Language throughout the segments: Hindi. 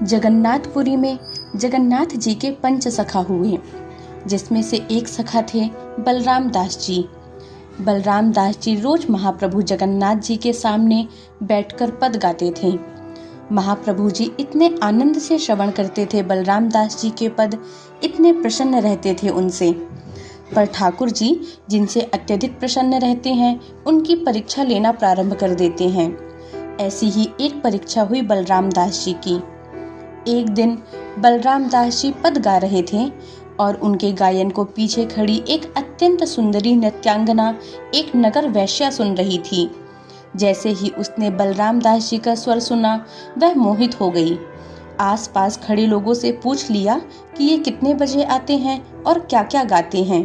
जगन्नाथपुरी में जगन्नाथ जी के पंच सखा हुए, जिसमें से एक सखा थे बलराम दास जी। बलराम दास जी रोज महाप्रभु जगन्नाथ जी के सामने बैठकर पद गाते थे। महाप्रभु जी इतने आनंद से श्रवण करते थे बलराम दास जी के पद, इतने प्रसन्न रहते थे उनसे। पर ठाकुर जी जिनसे अत्यधिक प्रसन्न रहते हैं, उनकी परीक्षा लेना प्रारंभ कर देते हैं। ऐसी ही एक परीक्षा हुई बलराम दास जी की। एक दिन बलराम दास जी पद गा रहे थे और उनके गायन को पीछे खड़ी एक अत्यंत सुंदरी नृत्यांगना, एक नगर वैश्या सुन रही थी। जैसे ही उसने बलराम दास जी का स्वर सुना, वह मोहित हो गई। आसपास खड़े लोगों से पूछ लिया कि ये कितने बजे आते हैं और क्या क्या गाते हैं।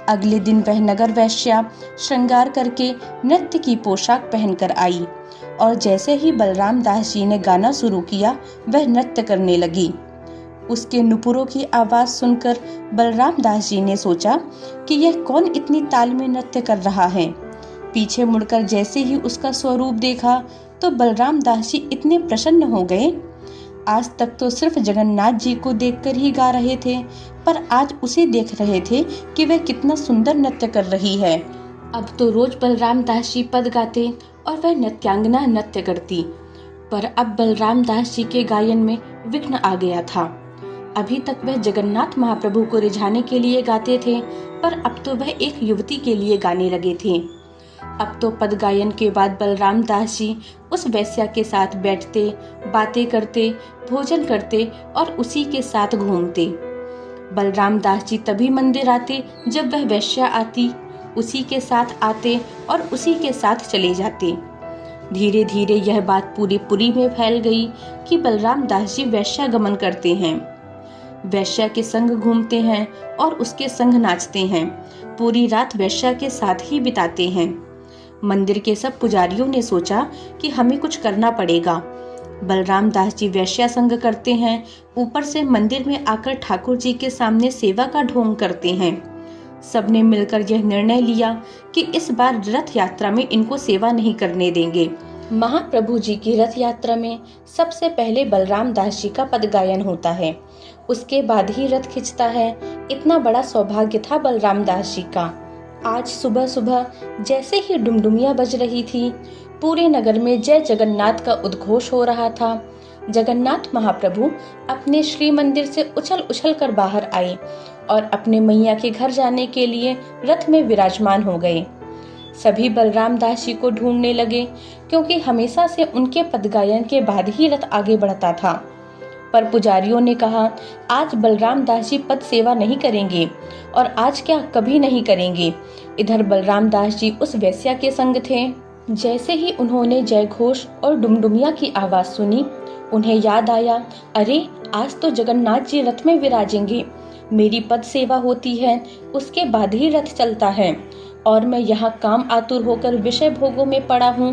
अगले दिन वह नगर वैश्या श्रृंगार करके नृत्य की पोशाक पहनकर आई और जैसे ही बलराम दास जी ने गाना शुरू किया, वह नृत्य करने लगी। उसके नुपुरों की आवाज सुनकर बलराम दास जी ने सोचा कि यह कौन इतनी ताल में नृत्य कर रहा है। पीछे मुड़कर जैसे ही उसका स्वरूप देखा तो बलराम दास जी इतने प्रसन्न हो गए। आज तक तो सिर्फ जगन्नाथ जी को देखकर ही गा रहे थे, पर आज उसे देख रहे थे कि वह कितना सुंदर नृत्य कर रही है। अब तो रोज बलराम दास जी पद गाते और वह नृत्यांगना नृत्य करती, पर अब बलराम दास जी के गायन में विघ्न आ गया था। अभी तक वह जगन्नाथ महाप्रभु को रिझाने के लिए गाते थे, पर अब तो वह एक युवती के लिए गाने लगे थे। अब तो पद गायन के बाद बलराम दास जी उस वैश्या के साथ बैठते, बातें करते, भोजन करते और उसी के साथ घूमते। बलराम दास जी तभी मंदिर आते जब वह वैश्या आती, उसी के साथ आते और उसी के साथ चले जाते। धीरे धीरे यह बात पूरी पुरी में फैल गई कि बलराम दास जी वैश्या गमन करते हैं, वैश्या के संग घूमते हैं और उसके संग नाचते हैं, पूरी रात वैश्या के साथ ही बिताते हैं। मंदिर के सब पुजारियों ने सोचा कि हमें कुछ करना पड़ेगा। बलराम दास जी वैश्या संग करते हैं, ऊपर से मंदिर में आकर ठाकुर जी के सामने सेवा का ढोंग करते हैं। सबने मिलकर यह निर्णय लिया कि इस बार रथ यात्रा में इनको सेवा नहीं करने देंगे। महाप्रभु जी की रथ यात्रा में सबसे पहले बलराम दास जी का पद गायन होता है, उसके बाद ही रथ खिंचता है। इतना बड़ा सौभाग्य था बलराम दास जी का। आज सुबह सुबह जैसे ही डुमडुमियां बज रही थी, पूरे नगर में जय जगन्नाथ का उद्घोष हो रहा था। जगन्नाथ महाप्रभु अपने श्री मंदिर से उछल उछल कर बाहर आए और अपने मैया के घर जाने के लिए रथ में विराजमान हो गए। सभी बलराम दास जी को ढूंढने लगे, क्योंकि हमेशा से उनके पद गायन के बाद ही रथ आगे बढ़ता था। पर पुजारियों ने कहा, आज बलराम दास जी पद सेवा नहीं करेंगे और आज क्या कभी नहीं करेंगे। इधर बलराम दास जी उस वैश्या के संग थे। जैसे ही उन्होंने जय घोष और डुमडुमिया की आवाज सुनी, उन्हें याद आया, अरे आज तो जगन्नाथ जी रथ में विराजेंगे, मेरी पद सेवा होती है, उसके बाद ही रथ चलता है और मैं यहाँ काम आतुर होकर विषय भोगों में पड़ा हूँ।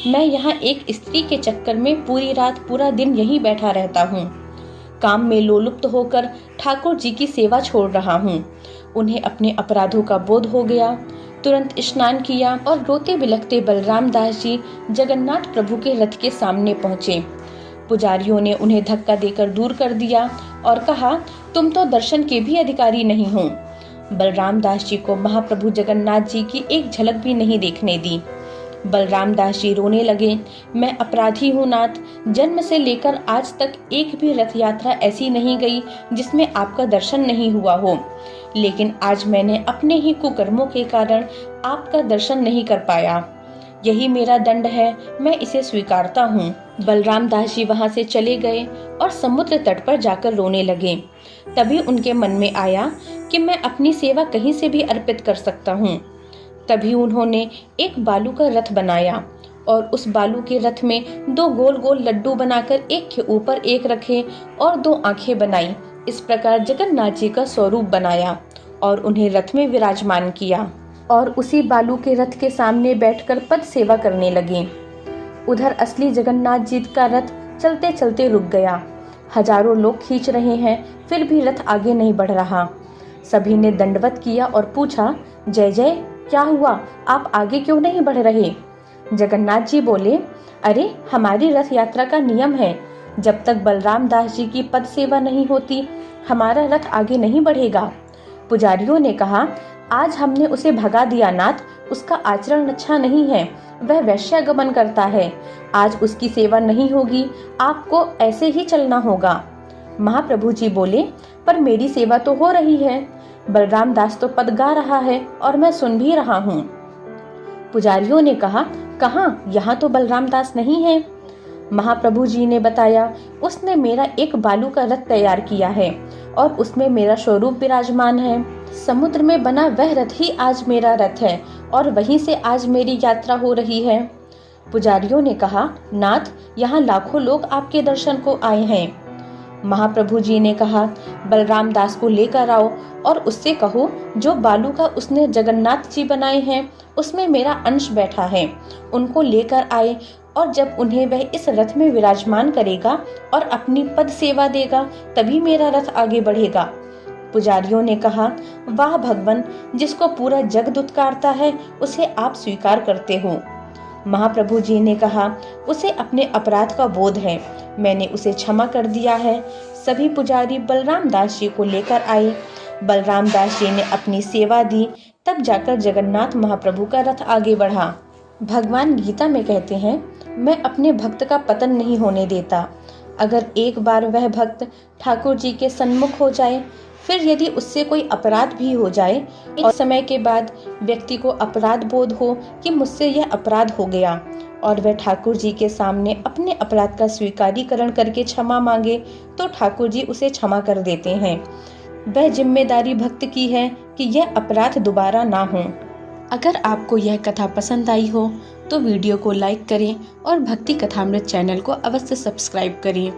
मैं यहाँ एक स्त्री के चक्कर में पूरी रात पूरा दिन यहीं बैठा रहता हूँ। काम में लोलुप्त होकर ठाकुर जी की सेवा छोड़ रहा हूँ। उन्हें अपने अपराधों का बोध हो गया। तुरंत स्नान किया और रोते बिलखते बलराम दास जी जगन्नाथ प्रभु के रथ के सामने पहुँचे। पुजारियों ने उन्हें धक्का देकर दूर कर दिया और कहा, तुम तो दर्शन के भी अधिकारी नहीं हो। बलराम दास जी को महाप्रभु जगन्नाथ जी की एक झलक भी नहीं देखने दी। बलराम दास जी रोने लगे, मैं अपराधी हूँ नाथ, जन्म से लेकर आज तक एक भी रथ यात्रा ऐसी नहीं गई जिसमें आपका दर्शन नहीं हुआ हो, लेकिन आज मैंने अपने ही कुकर्मों के कारण आपका दर्शन नहीं कर पाया। यही मेरा दंड है, मैं इसे स्वीकारता हूँ। बलराम दास जी वहां से चले गए और समुद्र तट पर जाकर रोने लगे। तभी उनके मन में आया कि मैं अपनी सेवा कहीं से भी अर्पित कर सकता हूँ। तभी उन्होंने एक बालू का रथ बनाया और उस बालू के रथ में दो गोल गोल लड्डू बनाकर एक के ऊपर एक रखे और दो आंखें बनाई। इस प्रकार जगन्नाथ जी का स्वरूप बनाया और उन्हें रथ में विराजमान किया और उसी बालू के रथ के सामने बैठकर पद सेवा करने लगे। उधर असली जगन्नाथ जी का रथ चलते चलते रुक गया। हजारों लोग खींच रहे हैं, फिर भी रथ आगे नहीं बढ़ रहा। सभी ने दंडवत किया और पूछा, जय जय, क्या हुआ, आप आगे क्यों नहीं बढ़ रहे? जगन्नाथ जी बोले, अरे हमारी रथ यात्रा का नियम है, जब तक बलराम दास जी की पद सेवा नहीं होती हमारा रथ आगे नहीं बढ़ेगा। पुजारियों ने कहा, आज हमने उसे भगा दिया नाथ, उसका आचरण अच्छा नहीं है, वह वैश्यागमन करता है, आज उसकी सेवा नहीं होगी, आपको ऐसे ही चलना होगा। महाप्रभु जी बोले, पर मेरी सेवा तो हो रही है, बलराम दास तो पद गा रहा है और मैं सुन भी रहा हूँ। पुजारियों ने कहा, कहाँ, यहाँ तो बलराम दास नहीं है। महाप्रभु जी ने बताया, उसने मेरा एक बालू का रथ तैयार किया है और उसमें मेरा स्वरूप विराजमान है। समुद्र में बना वह रथ ही आज मेरा रथ है और वहीं से आज मेरी यात्रा हो रही है। पुजारियों ने कहा, नाथ, यहाँ लाखों लोग आपके दर्शन को आए हैं। महाप्रभु जी ने कहा, बलराम दास को लेकर आओ और उससे कहो, जो बालू का उसने जगन्नाथ जी बनाए हैं उसमें मेरा अंश बैठा है, उनको लेकर आए और जब उन्हें वह इस रथ में विराजमान करेगा और अपनी पद सेवा देगा तभी मेरा रथ आगे बढ़ेगा। पुजारियों ने कहा, वाह भगवान, जिसको पूरा जग दुत्कारता है उसे आप स्वीकार करते हो। महाप्रभु जी ने कहा, उसे अपने अपराध का बोध है, मैंने उसे क्षमा कर दिया है। सभी पुजारी बलराम दास जी को लेकर आए। बलराम दास जी ने अपनी सेवा दी, तब जाकर जगन्नाथ महाप्रभु का रथ आगे बढ़ा। भगवान गीता में कहते हैं, मैं अपने भक्त का पतन नहीं होने देता। अगर एक बार वह भक्त ठाकुर जी के सन्मुख हो जाए, फिर यदि उससे कोई अपराध भी हो जाए और समय के बाद व्यक्ति को अपराध बोध हो कि मुझसे यह अपराध हो गया और वह ठाकुर जी के सामने अपने अपराध का स्वीकारीकरण करके क्षमा मांगे, तो ठाकुर जी उसे क्षमा कर देते हैं। वह जिम्मेदारी भक्त की है कि यह अपराध दोबारा ना हो। अगर आपको यह कथा पसंद आई हो तो वीडियो को लाइक करें और भक्ति कथामृत चैनल को अवश्य सब्सक्राइब करें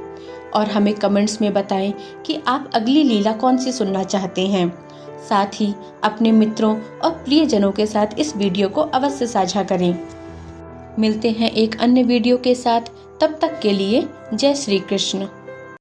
और हमें कमेंट्स में बताएं कि आप अगली लीला कौन सी सुनना चाहते हैं। साथ ही अपने मित्रों और प्रियजनों के साथ इस वीडियो को अवश्य साझा करें। मिलते हैं एक अन्य वीडियो के साथ, तब तक के लिए जय श्री कृष्ण।